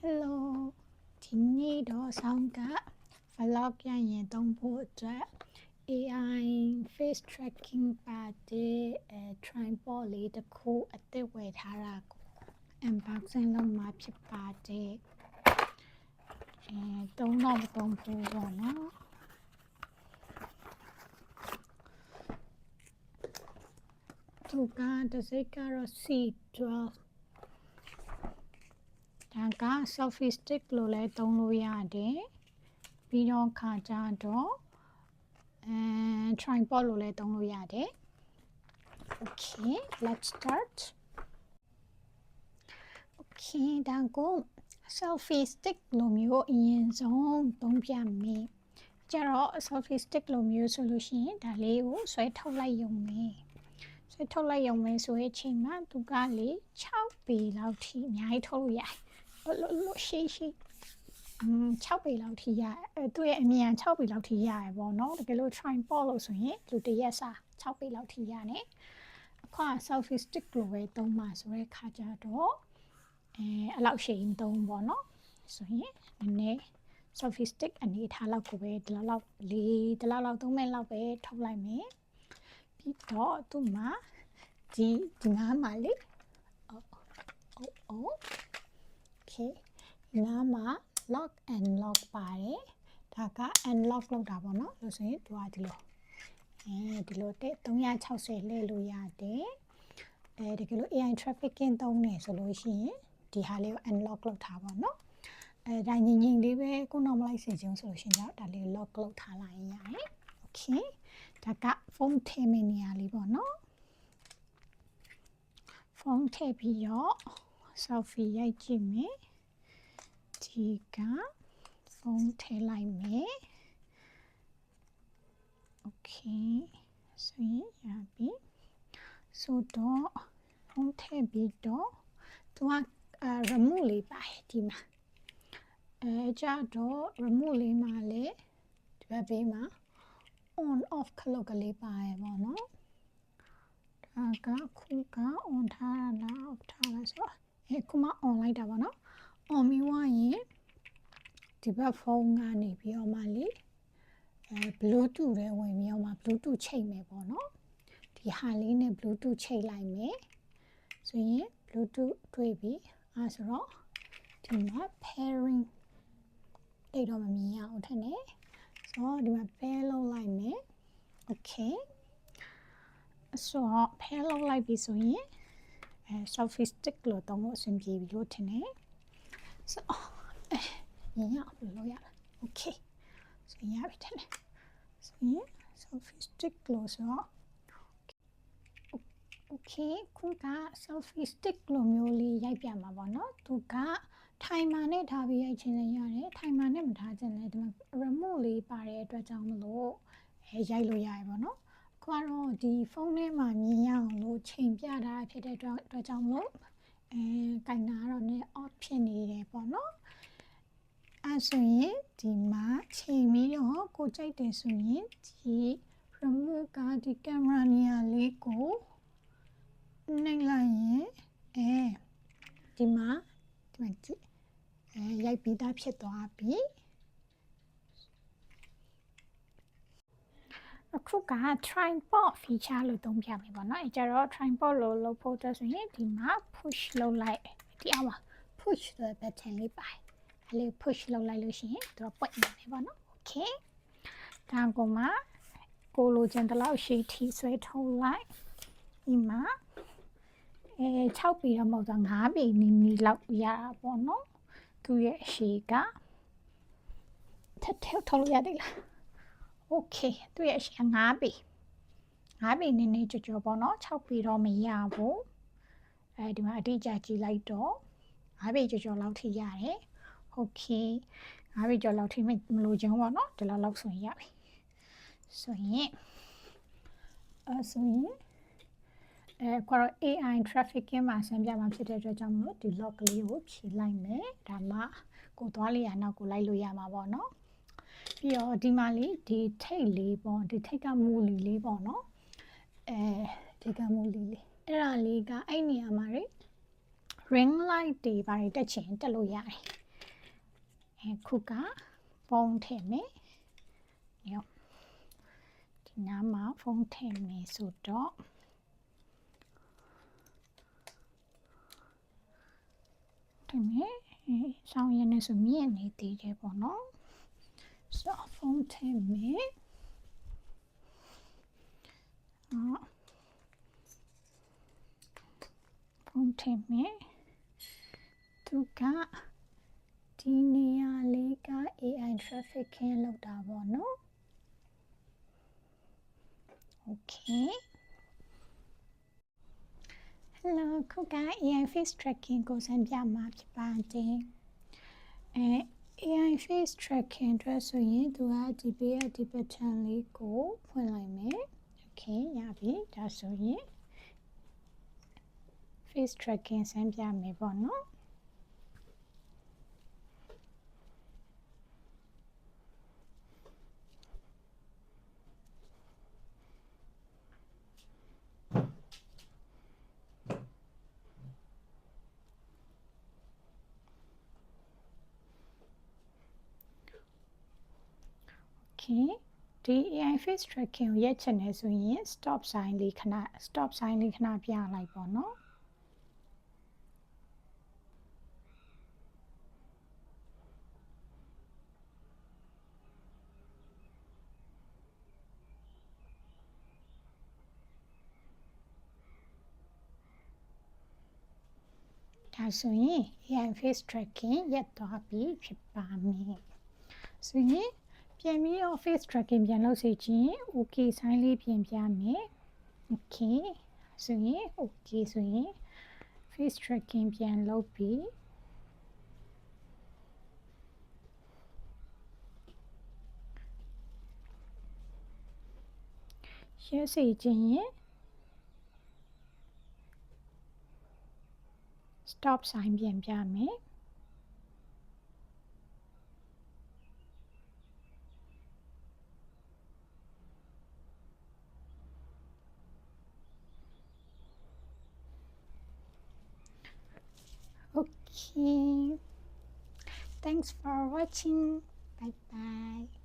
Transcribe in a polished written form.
Hello ဒီနေ့တော့ဆောင်းက vlog ရရင်သုံးဖို့အတွက် AI face tracking ပါတဲ့ tripod လေးတစ်ခုအသစ်ဝယ်ထားတာကို unboxing လုပ်မှာဖြစ်ပါတယ်သုံးတော့မသုံးဘူးပေါ့နော်သူကတစ်စိတ်ကတော့ C12ဒါက selfie stick လို့လည်းသုံးလို့ရတယ်ပြီးတော့ခါကြတော့ tripod လို့လည်းသုံးလို့ရတယ် Okay let's start Okay ဒါကို selfie stick လိုမျိုးအရင်ဆုံးသုံးပြမယ်ကြတော့ selfie stick လိုမျိုးဆိုလို့ရှိရင်ဒါလေးကိုဆွဲထုတ်လိုက်ရုံပဲဆွဲထုတ်လိုက်ရုံပဲဆိုရင်အချိန်မှာသူကလေ6ပေလောက်ထိအများကြီးထုတ်လို့ရတယ်လို့ရှိ6ပေလောက်ထိရတယ်သူရဲ့အမြန်6ပေလောက်ထိရတယ်ပေါ့နော်တကယ်လို့ tripod လို့ဆိုရင်လူတစ်ရက်စာ6ပေလောက်ထိရတယ်အခု selfie stick လိုပဲသုံးမှာဆိုတဲ့ခါကြတော့အဲ့လောက်ရှိရင်သုံးပေါ့နော်ဆိုရင်နည်းနည်း selfie stick အနေထားလောက်ကိုပဲဒီလောက်သုံးမဲ့လောက်ပဲထုတ်လိုက်မယ်ပြီးတော့သူ့မှာဒီငါးမှာလေOkayနားမှာ lock and lock ပါတယ်ဒါက unlock လုပ်တာပေါ့နော်လို့ဆိုရင်သူကဒီလိုတဲ့360လှည့်လို့ရတယ်တကယ်လို့ AI trafficking သုံးနေဆိုလို့ရှိရင်ဒီဟာလေးကို unlock လုပ်ထားပါတော့ဒါငင်လေးပဲကိုနောက်မလိုက်စေချင်ဆိုလို့ရှိရင်ဒါလေး lock လုပ်ထားလိုက်ရင်ရတယ် Okay ဒါက phone ထည့်မယ့်နေရာလေးပေါ့နော် phone ထည့်ပြီးတော့ selfie ရိုက်ကြည့်မယ်ဒီက phone ထည့်လိုက်မယ် Okay ဆိုရင်ရပြီဆိုတော့ phone ထည့်ပြီးတော့သူကremote လေးပါတယ်ဒီမှာကြတော့ remote လေးမှာလေဒီဘက်ဘေးမှာ on off ခလုတ်ကလေးပါတယ်ပေါ့နော်ဒါကခုက on ထားတာလား off ထားလားဆိုတော့ခုမှ on လိုက်တာပေါ့နော် on ပြီးွားရင်ဒီဘက်ဖုန်းကနေပြီးတော့မှလေbluetooth ထဲဝင်ပြီးတော့မှ bluetooth ချိတ်မယ်ပေါ့နော်ဒီဟာလေးနဲ့ bluetooth ချိတ်လိုက်မယ်ဆိုရင် bluetooth တွေ့ပြီဆိုတော့ဒီမှာ pairing တိတ်တော့မမြင်ရအောင်ထင်တယ်ဆိုတော့ဒီမှာ pair လုပ်လိုက်မယ် Okay ဆိုတော့ pair လုပ်လိုက်ပြီဆိုရင်selfie stick လို့သုံးလို့အဆင်ပြေပြီလို့ထင်တယ်ဆိုတော့မြင်ရအောင်လုပ်ရမယ် Okay ဆိုရင်ရပြီထင်တယ်ဆိုရင် selfie stick လို့ဆိုတော့Okay ခုက selfie stick လိုမျိုးလေးရိုက်ပြမှာပေါ့နော်သူက timer နဲ့ထားပြီးရိုက်ချင်လည်းရတယ် timer နဲ့မထားချင်လည်းဒီမှာ remote လေးပါတဲ့အတွက်ကြောင့်မလို့ရိုက်လို့ရတယ်ပေါ့နော်အခုကတော့ဒီဖုန်းထဲမှာမြင်ရအောင်လို့ချိန်ပြတာဖြစ်တဲ့အတွက်ကြောင့်မလို့ကင်နာကတော့နည်း off ဖြစ်နေတယ်ပေါ့နော်ဆိုရင်ဒီမှာချိန်ပြီးတော့ကိုကြိုက်တယ်ဆိုရင်ဒီ remote ကဒီကင်မရာနေရာလေးကိုနှိပ်လိုက်ရင်ဒီမှာကြည့်ရိုက်ပြီးသားဖြစ်သွားပြီအခုက tripod feature လို့သုံးပြမယ်ပေါ့နော်အဲကြတော့ tripod လို့လုပ်ဖို့အတွက်ဆိုရင်ဒီမှာ push လုပ်လိုက်ဒီအောက်မှာ push ဆိုတဲ့ button လေးပါတယ်အဲလေး push လုပ်လိုက်လို့ရှိရင်သူကပွင့်နေတယ်ပေါ့နော် Okay ဒါကမှကိုလိုချင်တဲ့လောက်ရှိထိဆွဲထုတ်လိုက်ဒီမှာ6ပေတော့မဟုတ်တော့5ပေနီလောက်ရတာပေါ့နော်သူရဲ့အရှိကထပ်ထုတ်လို့ရတယ်လား Okay သူရဲ့အရှိက5ပေနီကြောပေါ့နော်6ပေတော့မရဘူးဒီမှာအတိအကျကြည့်လိုက်တော့5ပေကြောလောက်ထိရတယ် Okay 5ပေကြောလောက်ထိမလိုချင်ဘူးပေါ့နော်ဒီလောက်ဆိုရင်ရပြီဆိုရင်ခေါ် AI trafficking မှာဆင်ပြမှာဖြစ်တဲ့အတွက်ကြောင့်မလို့ဒီ lock လေးကိုဖြည့်လိုက်မယ်ဒါမှကိုသွားလေးရနောက်ကိုလိုက်လို့ရမှာပေါ့နော်ပြီးတော့ဒီမှာလေးဒီထိတ်လေးပေါ့ဒီထိတ်ကမူလီလေးပေါ့နော်ဒီကမူလီလေးအဲ့ဒါလေးကအဲ့နေရာမှာring light တွေဘာတွေတက်ချင်တက်လို့ရတယ် ခုကဖုန်းထည့်မယ်ရောဒီနားမှာဖုန်းထည့်မယ်ဆိုတော့ထည့်မယ်ဆောင်းရနေဆိုမြင့်နေသေးတယ်ပေါ့နော်ဆိုဖုန်းထည့်မယ်ဖုန်းထည့်မယ်သူကဒီနေရာလေးက AI trafficking လောက်တာပေါ့နော် Okay Hello ခုက AI face tracking ကိုစမ်းပြမှာဖြစ်ပါတယ်AI face tracking အတွက်ဆိုရင်သူကဒီဘေးကဒီ button လေးကိုဖွင့်လိုက်မယ် Okay ရပြီဒါဆိုရင် face tracking စမ်းပြမယ်ပေါ့နော်ဒီ AI face tracking ကိုရက်ချင်တယ်ဆိုရင် stop sign လေးခဏပြလိုက်ပေါ့နော်ဒါဆိုရင် AI face tracking ရက်သွားပြီဖြစ်ပါမယ်ဆိုရင်ပြန်ပြီးတော့ face tracking ပြန်လုပ်စေချင် okay sign လေးပြင်ပြမယ် okay ဆိုရင် okay ဆိုရင် face tracking ပြန်လုပ်ပြီးရက်စေချင်ရင် stop sign ပြင်ပြမယ်Okay. Thanks for watching. Bye bye.